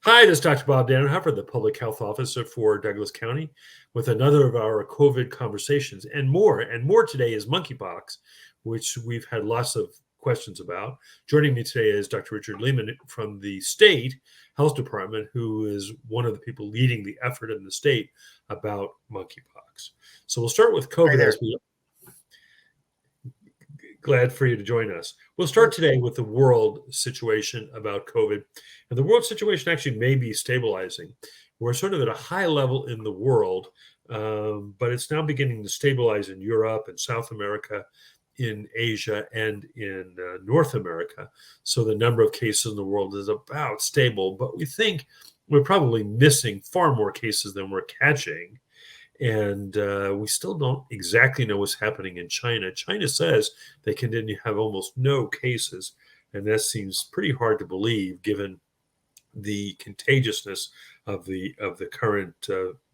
Hi, this is Dr. Bob Dannenhoffer, the Public Health Officer for Douglas County, with another of our COVID conversations and more. And more today is monkeypox, which we've had lots of questions about. Joining me today is Dr. Richard Leman from the state health department, who is one of the people leading the effort in the state about monkeypox. So we'll start with COVID as we glad for you to join us. We'll start today with the world situation about COVID. And the world situation actually may be stabilizing. We're sort of at a high level in the world, but it's now beginning to stabilize in Europe and South America, in Asia, and in North America. So the number of cases in the world is about stable, but we think we're probably missing far more cases than we're catching. And we still don't exactly know what's happening in China. China says they continue to have almost no cases, and that seems pretty hard to believe given the contagiousness of the current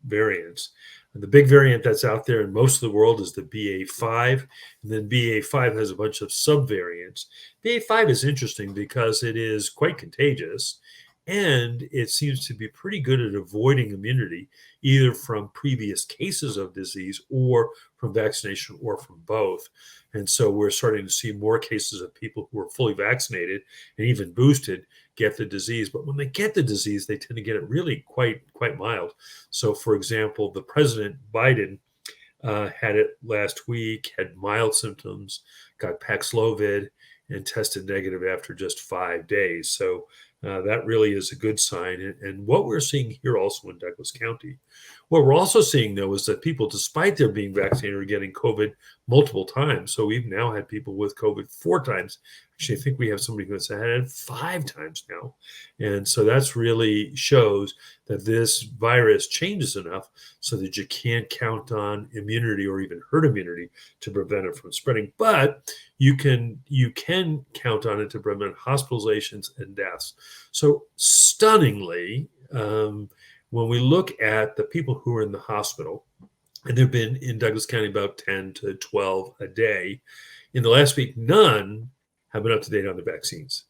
variants. And the big variant that's out there in most of the world is the BA5, and then BA5 has a bunch of subvariants. BA5 is interesting because it is quite contagious, and it seems to be pretty good at avoiding immunity, either from previous cases of disease or from vaccination or from both. And so we're starting to see more cases of people who are fully vaccinated and even boosted get the disease. But when they get the disease, they tend to get it really quite mild. So, for example, the President Biden had it last week, had mild symptoms, got Paxlovid, and tested negative after just 5 days. So that really is a good sign. And what we're seeing here also in Douglas County, what we're also seeing, though, is that people, despite their being vaccinated, are getting COVID multiple times. So we've now had people with COVID 4 times. Actually, I think we have somebody who has had it 5 times now. And so that's really shows that this virus changes enough so that you can't count on immunity or even herd immunity to prevent it from spreading. But you can count on it to prevent hospitalizations and deaths. So stunningly, when we look at the people who are in the hospital, and there have been in Douglas County about 10 to 12 a day, in the last week, none have been up to date on the vaccines.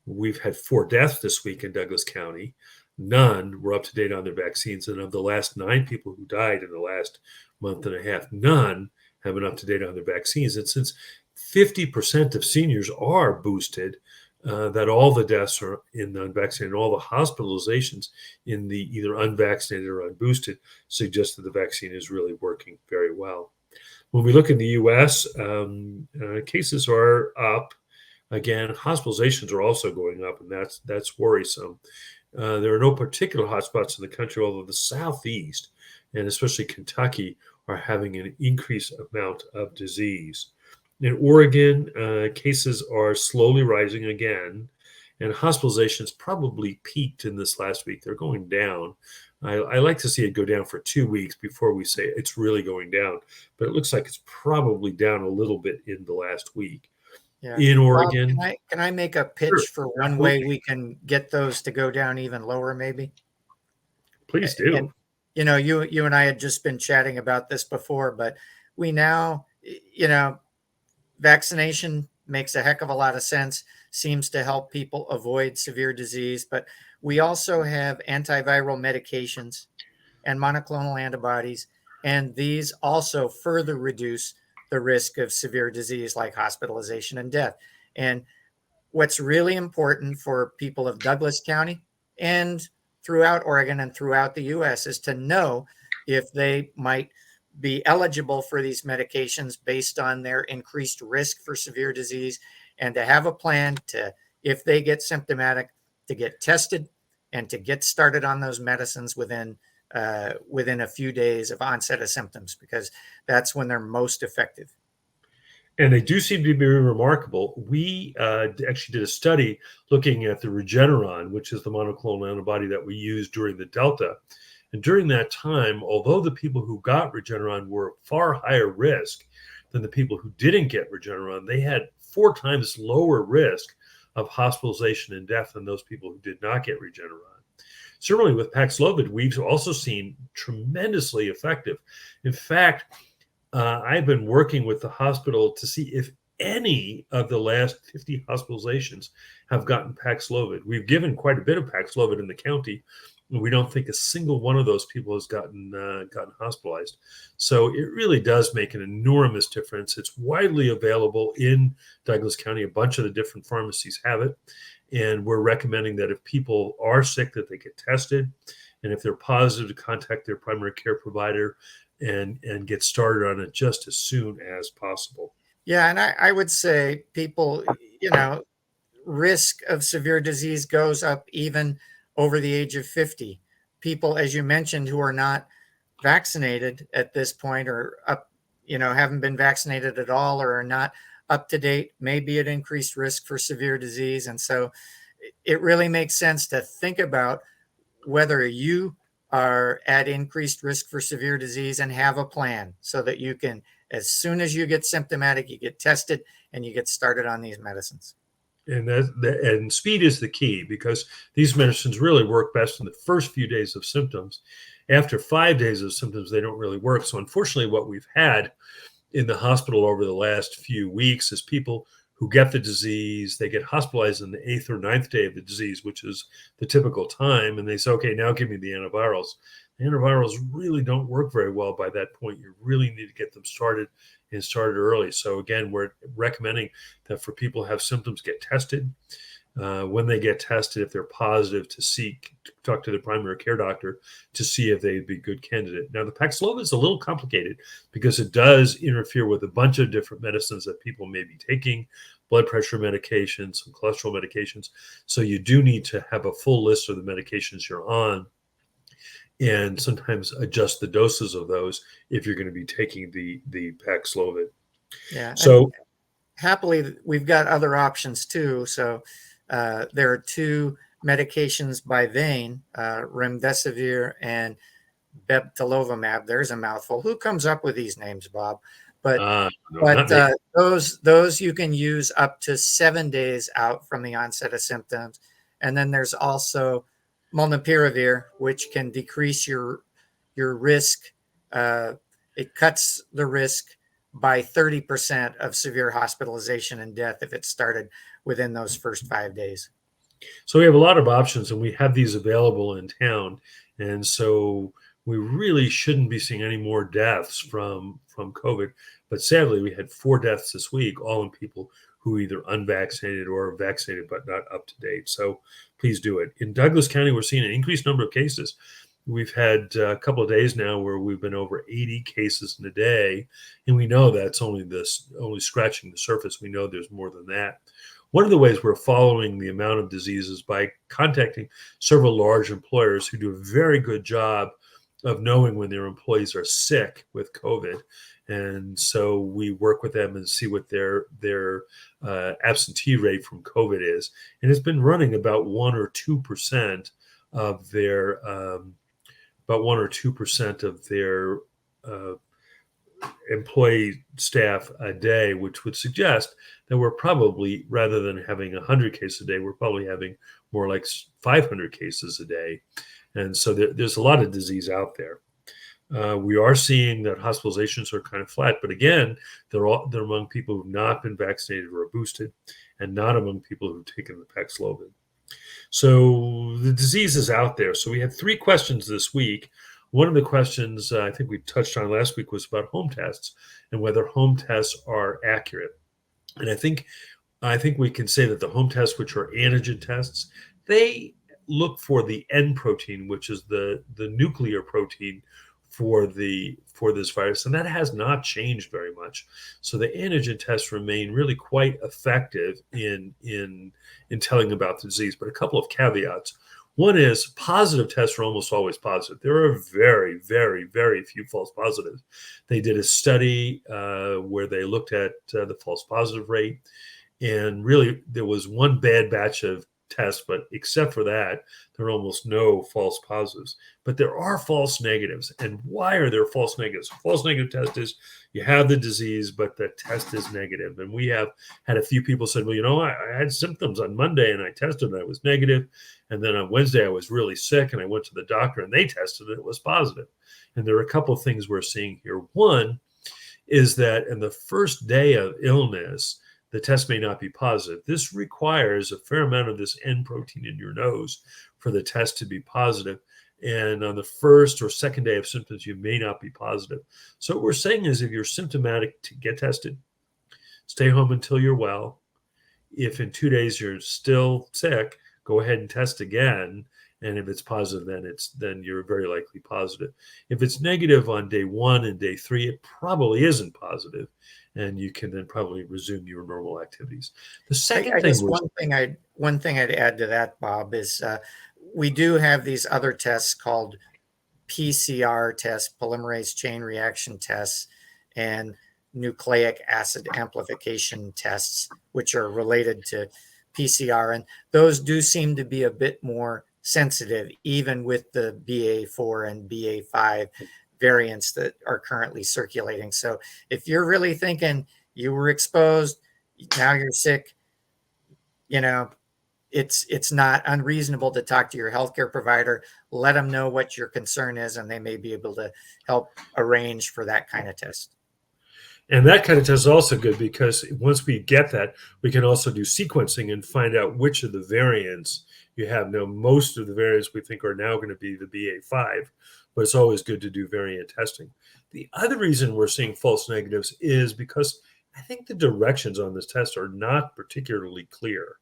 We've had 4 deaths this week in Douglas County. None were up to date on their vaccines. And of the last 9 people who died in the last month and a half, none have been up to date on their vaccines. And since 50% of seniors are boosted, that all the deaths are in the unvaccinated, all the hospitalizations in the either unvaccinated or unboosted suggest that the vaccine is really working very well. When we look in the U.S., cases are up. Again, hospitalizations are also going up, and that's worrisome. There are no particular hotspots in the country, although the Southeast, and especially Kentucky, are having an increased amount of disease. In Oregon, cases are slowly rising again, and hospitalizations probably peaked in this last week. They're going down. I like to see it go down for 2 weeks before we say it's really going down, but it looks like it's probably down a little bit in the last week. Yeah. In Oregon. Bob, can I make a pitch for one way we can get those to go down even lower, maybe? Please do. And, you and I had just been chatting about this before, but we now, vaccination makes a heck of a lot of sense, seems to help people avoid severe disease, but we also have antiviral medications and monoclonal antibodies, and these also further reduce the risk of severe disease like hospitalization and death. And what's really important for people of Douglas County and throughout Oregon and throughout the U.S. is to know if they might be eligible for these medications based on their increased risk for severe disease, and to have a plan to, if they get symptomatic, to get tested and to get started on those medicines within a few days of onset of symptoms, because that's when they're most effective. And they do seem to be remarkable. We actually did a study looking at the Regeneron, which is the monoclonal antibody that we used during the Delta. And during that time, although the people who got Regeneron were far higher risk than the people who didn't get Regeneron, they had 4 times lower risk of hospitalization and death than those people who did not get Regeneron. Certainly with Paxlovid, we've also seen tremendously effective. In fact, I've been working with the hospital to see if any of the last 50 hospitalizations have gotten Paxlovid. We've given quite a bit of Paxlovid in the county, and we don't think a single one of those people has gotten hospitalized. So it really does make an enormous difference. It's widely available in Douglas County. A bunch of the different pharmacies have it, and we're recommending that if people are sick, that they get tested, and if they're positive, to contact their primary care provider and get started on it just as soon as possible. Yeah, and I would say people, risk of severe disease goes up even over the age of 50. People, as you mentioned, who are not vaccinated at this point, or haven't been vaccinated at all, or are not up to date, may be at increased risk for severe disease. And so it really makes sense to think about whether you are at increased risk for severe disease and have a plan so that you can, as soon as you get symptomatic, you get tested and you get started on these medicines. And speed is the key, because these medicines really work best in the first few days of symptoms. After 5 days of symptoms, they don't really work. So unfortunately, what we've had in the hospital over the last few weeks is people who get the disease, they get hospitalized on the 8th or 9th day of the disease, which is the typical time. And they say, okay, now give me the antivirals. The antivirals really don't work very well by that point. You really need to get them started and started early. So again, we're recommending that for people who have symptoms, get tested. When they get tested, if they're positive, to talk to the primary care doctor to see if they'd be a good candidate. Now, the Paxlovid is a little complicated because it does interfere with a bunch of different medicines that people may be taking, blood pressure medications, some cholesterol medications. So you do need to have a full list of the medications you're on, and sometimes adjust the doses of those if you're going to be taking the Paxlovid. Yeah. So happily, we've got other options too. So there are two medications by vein, remdesivir and bebtelovimab. There's a mouthful. Who comes up with these names, Bob? But those you can use up to 7 days out from the onset of symptoms. And then there's also molnupiravir, which can decrease your risk. It cuts the risk by 30% of severe hospitalization and death if it started within those first 5 days. So we have a lot of options, and we have these available in town. And so we really shouldn't be seeing any more deaths from COVID. But sadly, we had 4 deaths this week, all in people who either unvaccinated or vaccinated but not up to date. So please do it. In Douglas County, we're seeing an increased number of cases. We've had a couple of days now where we've been over 80 cases in a day, and we know that's only scratching the surface. We know there's more than that. One of the ways we're following the amount of disease is by contacting several large employers who do a very good job of knowing when their employees are sick with COVID. And so we work with them and see what their absentee rate from COVID is. And it's been running about 1 or 2% of their employee staff a day, which would suggest that we're probably, rather than having 100 cases a day, we're probably having more like 500 cases a day. And so there's a lot of disease out there. We are seeing that hospitalizations are kind of flat, but again, they're among people who've not been vaccinated or boosted, and not among people who've taken the Paxlovid. So the disease is out there. So we had 3 questions this week. One of the questions I think we touched on last week was about home tests and whether home tests are accurate. And I think we can say that the home tests, which are antigen tests, they look for the N protein, which is the nuclear protein for this virus, and that has not changed very much. So the antigen tests remain really quite effective in telling about the disease. But a couple of caveats. One is positive tests are almost always positive. There are very, very, very few false positives. They did a study where they looked at the false positive rate, and really there was one bad batch of tests, but except for that, there are almost no false positives. But there are false negatives. And why are there false negatives? A false negative test is you have the disease, but the test is negative. And we have had a few people said, well, I had symptoms on Monday and I tested and I was negative. And then on Wednesday, I was really sick and I went to the doctor and they tested it, it was positive. And there are a couple of things we're seeing here. One is that in the first day of illness, the test may not be positive. This requires a fair amount of this N protein in your nose for the test to be positive. And on the first or second day of symptoms, you may not be positive. So what we're saying is if you're symptomatic, to get tested, stay home until you're well. If in 2 days you're still sick, go ahead and test again. And if it's positive, then you're very likely positive. If it's negative on day 1 and day 3, it probably isn't positive, and you can then probably resume your normal activities. The second I thing guess one thing I'd add to that, Bob, is we do have these other tests called PCR tests, polymerase chain reaction tests, and nucleic acid amplification tests, which are related to PCR. And those do seem to be a bit more sensitive, even with the BA4 and BA5 variants that are currently circulating. So if you're really thinking you were exposed, now you're sick, it's not unreasonable to talk to your healthcare provider, let them know what your concern is, and they may be able to help arrange for that kind of test. And that kind of test is also good because once we get that, we can also do sequencing and find out which of the variants you have. Now, most of the variants we think are now going to be the BA5, but it's always good to do variant testing. The other reason we're seeing false negatives is because I think the directions on this test are not particularly clear.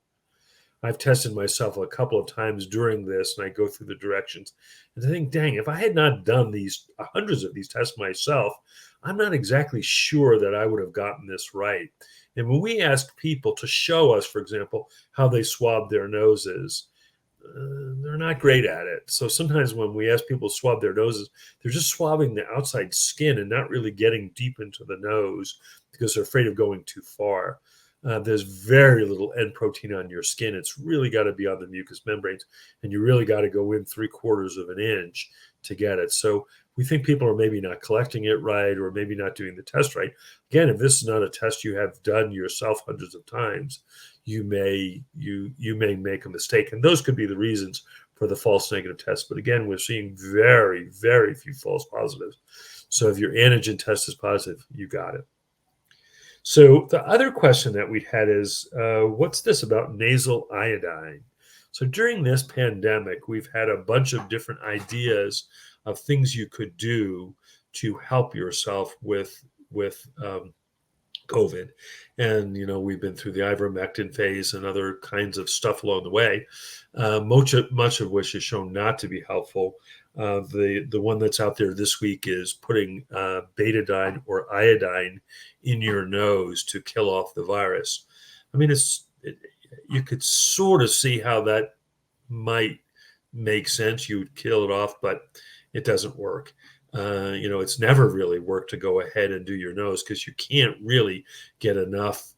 I've tested myself a couple of times during this, and I go through the directions and I think, dang, if I had not done these hundreds of these tests myself, I'm not exactly sure that I would have gotten this right. And when we ask people to show us, for example, how they swab their noses, they're not great at it. So sometimes when we ask people to swab their noses, they're just swabbing the outside skin and not really getting deep into the nose because they're afraid of going too far. There's very little N protein on your skin. It's really got to be on the mucous membranes, and you really got to go in 3/4 of an inch to get it. So we think people are maybe not collecting it right, or maybe not doing the test right. Again, if this is not a test you have done yourself hundreds of times, you may make a mistake, and those could be the reasons for the false negative test. But again, we're seeing very, very few false positives. So if your antigen test is positive, you got it. So the other question that we had is, what's this about nasal iodine? So during this pandemic, we've had a bunch of different ideas of things you could do to help yourself with COVID. And, we've been through the ivermectin phase and other kinds of stuff along the way, much of which is shown not to be helpful. The one that's out there this week is putting betadine or iodine in your nose to kill off the virus. I mean, you could sort of see how that might make sense. You would kill it off, but it doesn't work. It's never really worked to go ahead and do your nose because you can't really get enough.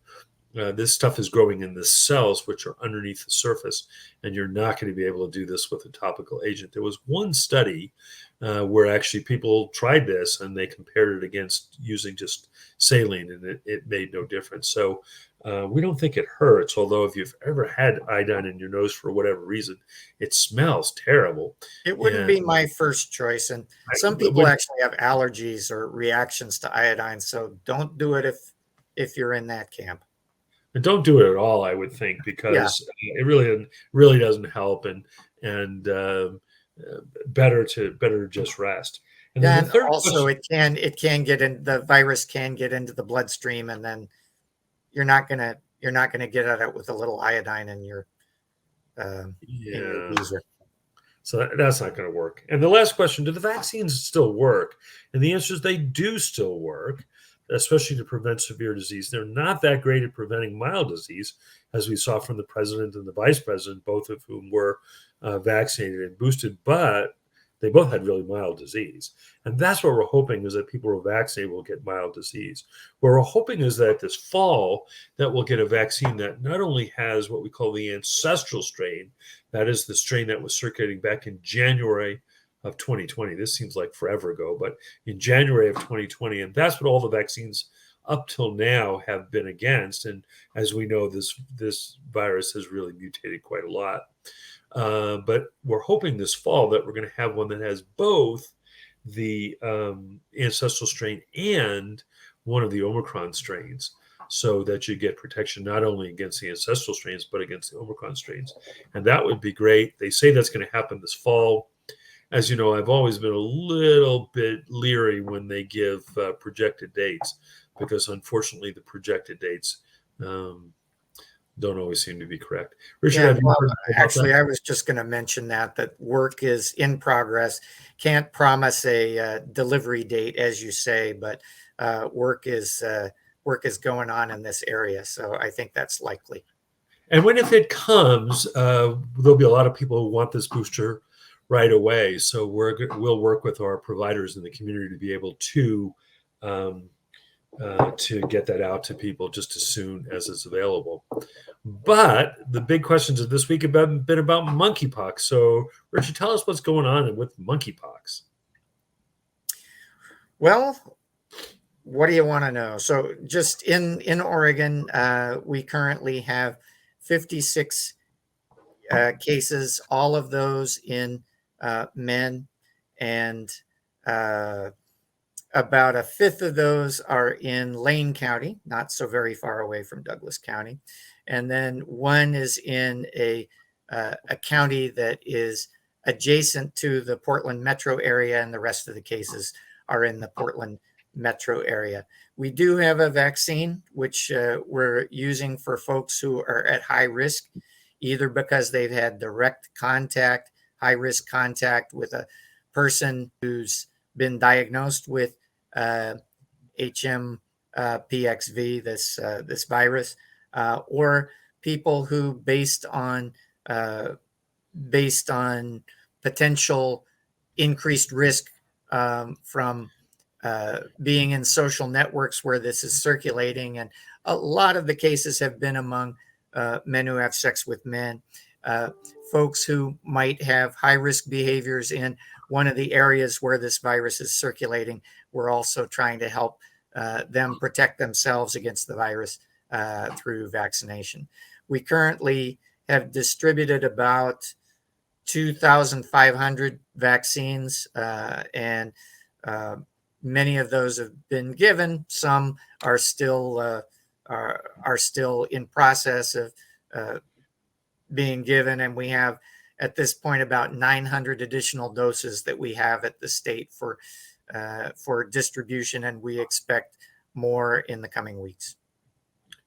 This stuff is growing in the cells, which are underneath the surface, and you're not going to be able to do this with a topical agent. There was one study where actually people tried this and they compared it against using just saline, and it made no difference. So we don't think it hurts, although if you've ever had iodine in your nose for whatever reason, it smells terrible. It wouldn't be my first choice. And some people actually have allergies or reactions to iodine. So don't do it if you're in that camp. And don't do it at all, I would think, because it really doesn't help, and better to just rest. And then the also question, it can get in, the virus can get into the bloodstream, and then you're not gonna get at it with a little iodine in your user. So that's not going to work. And the last question: do the vaccines still work? And the answer is they do still work, especially to prevent severe disease. They're not that great at preventing mild disease, as we saw from the president and the vice president, both of whom were vaccinated and boosted, but they both had really mild disease. And that's what we're hoping, is that people who are vaccinated will get mild disease. What we're hoping is that this fall that we'll get a vaccine that not only has what we call the ancestral strain, that is the strain that was circulating back in January of 2020. This seems like forever ago, but in January of 2020, and that's what all the vaccines up till now have been against. And as we know, this virus has really mutated quite a lot. But we're hoping this fall that we're going to have one that has both the ancestral strain and one of the Omicron strains. so that you get protection not only against the ancestral strains, but against the Omicron strains. And that would be great. They say that's going to happen this fall. As you know, I've always been a little bit leery when they give projected dates, because unfortunately the projected dates don't always seem to be correct. Richard, Yeah, have you well, heard about actually, that? I was just going to mention that work is in progress. Can't promise a delivery date, as you say, but work is going on in this area. So I think that's likely. And when if it comes, there'll be a lot of people who want this booster right away. So we'll work with our providers in the community to be able um, to get that out to people just as soon as it's available. But the big questions of this week have been a bit about monkeypox. So, Richard, tell us what's going on with monkeypox. Well, what do you want to know? So, just in Oregon, we currently have 56 cases, all of those in men, and about a fifth of those are in Lane County, not so very far away from Douglas County. And then one is in a county that is adjacent to the Portland metro area, and the rest of the cases are in the Portland metro area. We do have a vaccine, which we're using for folks who are at high risk, either because they've had direct contact, high risk contact with a person who's been diagnosed with HMPXV, this virus, or people who, based on potential increased risk from being in social networks where this is circulating. And a lot of the cases have been among men who have sex with men, folks who might have high risk behaviors in one of the areas where this virus is circulating. We're also trying to help them protect themselves against the virus through vaccination. We currently have distributed about 2,500 vaccines, and many of those have been given. Some are still in process of being given, and we have at this point about 900 additional doses that we have at the state for distribution, and we expect more in the coming weeks.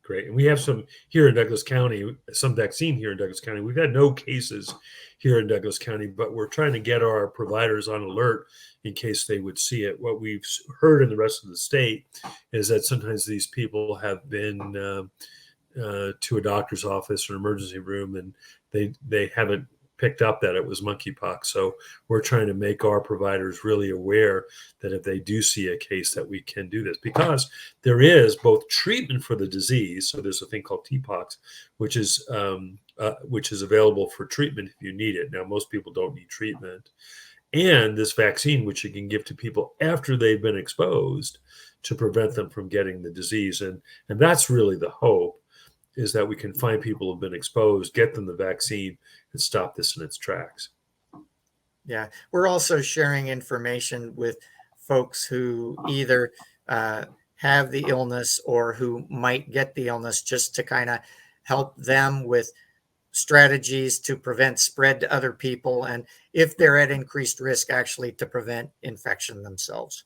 Great. And we have some here in Douglas County, some vaccine here in Douglas County. We've had no cases here in Douglas County, but we're trying to get our providers on alert in case they would see it. What we've heard in the rest of the state is that sometimes these people have been to a doctor's office or emergency room, and they haven't picked up that it was monkeypox. So we're trying to make our providers really aware that if they do see a case, that we can do this, because there is both treatment for the disease. So there's a thing called TPOXX, which is available for treatment if you need it. Now, most people don't need treatment. And this vaccine, which you can give to people after they've been exposed to prevent them from getting the disease. And that's really the hope, is that we can find people who've been exposed, get them the vaccine, and stop this in its tracks. Yeah, we're also sharing information with folks who either have the illness or who might get the illness, just to kind of help them with strategies to prevent spread to other people, and if they're at increased risk, actually to prevent infection themselves.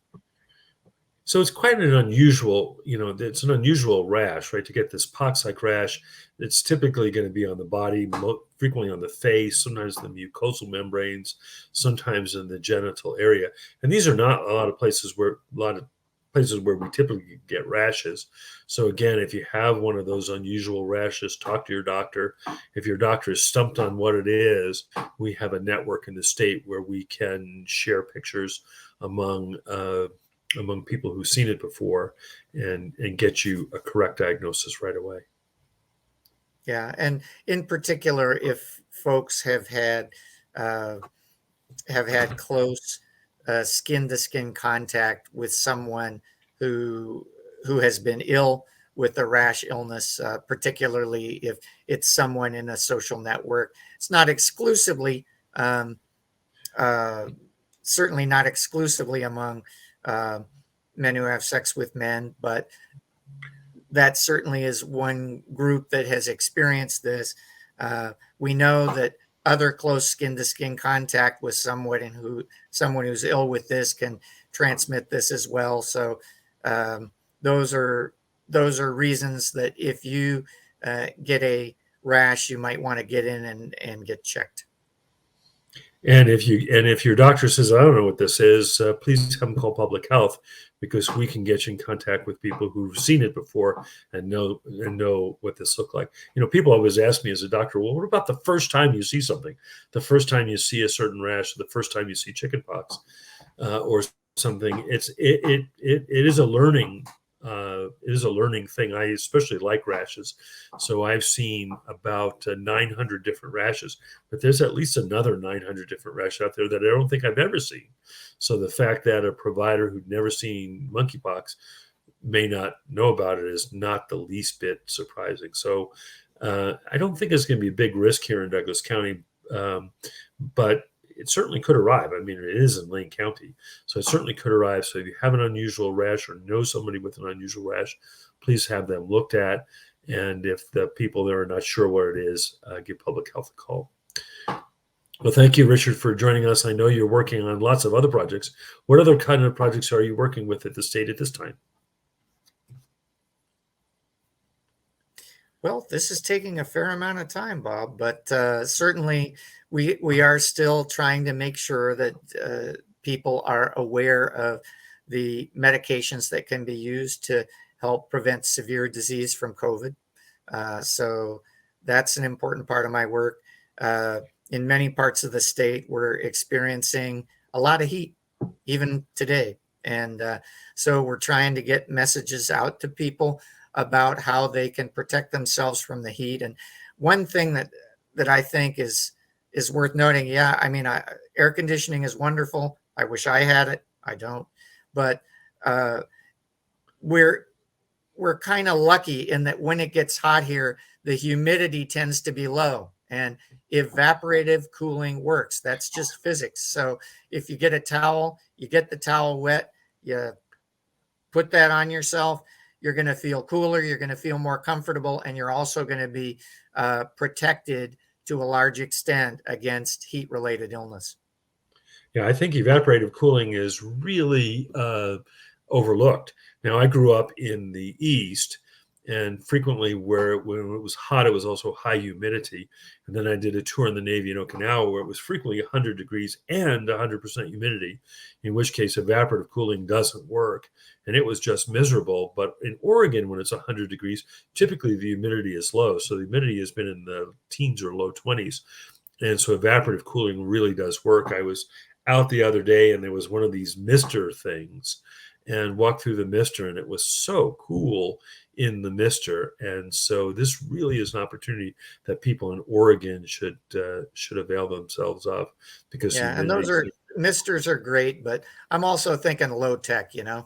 So it's quite an unusual, it's an unusual rash, right? To get this pox-like rash, it's typically going to be on the body, frequently on the face, sometimes the mucosal membranes, sometimes in the genital area. And these are not a lot of places where we typically get rashes. So again, if you have one of those unusual rashes, talk to your doctor. If your doctor is stumped on what it is, we have a network in the state where we can share pictures among people who've seen it before, and get you a correct diagnosis right away. Yeah, and in particular, if folks have had close skin-to-skin contact with someone who has been ill with a rash illness, particularly if it's someone in a social network. It's not exclusively, certainly not exclusively among men who have sex with men, but that certainly is one group that has experienced this. We know that other close skin-to-skin contact with someone who's ill with this can transmit this as well. So those are reasons that if you get a rash, you might want to get in and get checked. And if your doctor says, I don't know what this is, please have them call public health, because we can get you in contact with people who've seen it before and know what this looked like. People always ask me as a doctor, well, what about the first time you see something, the first time you see a certain rash, the first time you see chickenpox or something? It is a learning. It is a learning thing. I especially like rashes. So I've seen about 900 different rashes, but there's at least another 900 different rashes out there that I don't think I've ever seen. So the fact that a provider who'd never seen monkeypox may not know about it is not the least bit surprising. So I don't think it's going to be a big risk here in Douglas County, but it certainly could arrive. I mean, it is in Lane County, so it certainly could arrive. So if you have an unusual rash or know somebody with an unusual rash, please have them looked at. And if the people there are not sure what it is, give public health a call. Well, thank you, Richard, for joining us. I know you're working on lots of other projects. What other kind of projects are you working with at the state at this time? Well, this is taking a fair amount of time, Bob, but certainly we are still trying to make sure that people are aware of the medications that can be used to help prevent severe disease from COVID. So that's an important part of my work. In many parts of the state, we're experiencing a lot of heat, even today. And so we're trying to get messages out to people about how they can protect themselves from the heat. And one thing that I think is worth noting, yeah, I mean, air conditioning is wonderful. I wish I had it. I don't. But we're kind of lucky in that when it gets hot here, the humidity tends to be low, and evaporative cooling works. That's just physics. So if you get a towel, you get the towel wet, you put that on yourself, you're going to feel cooler, you're going to feel more comfortable, and you're also going to be protected to a large extent against heat-related illness. Yeah, I think evaporative cooling is really overlooked. Now, I grew up in the East, and frequently when it was hot, it was also high humidity. And then I did a tour in the Navy in Okinawa where it was frequently 100 degrees and 100% humidity, in which case evaporative cooling doesn't work. And it was just miserable. But in Oregon, when it's 100 degrees, typically the humidity is low. So the humidity has been in the teens or low 20s. And so evaporative cooling really does work. I was out the other day and there was one of these mister things and walked through the mister, and it was so cool in the mister. And so this really is an opportunity that people in Oregon should avail themselves of, because yeah, and those misters are great, but I'm also thinking low tech. If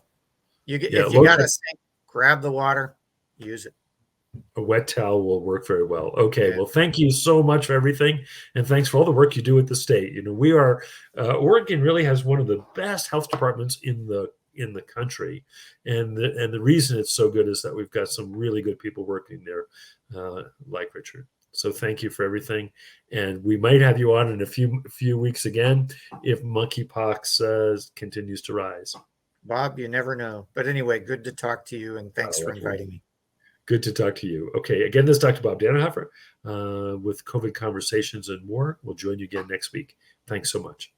you got a sink, grab the water, use it. A wet towel will work very well. Okay. Yeah. Well, thank you so much for everything. And thanks for all the work you do at the state. Oregon really has one of the best health departments in the country. And the reason it's so good is that we've got some really good people working there, like Richard. So thank you for everything. And we might have you on in a few weeks again if monkeypox continues to rise. Bob, you never know. But anyway, good to talk to you, and thanks for inviting me. Good to talk to you. Okay, again, this is Dr. Bob Dannenhoffer with COVID Conversations and more. We'll join you again next week. Thanks so much.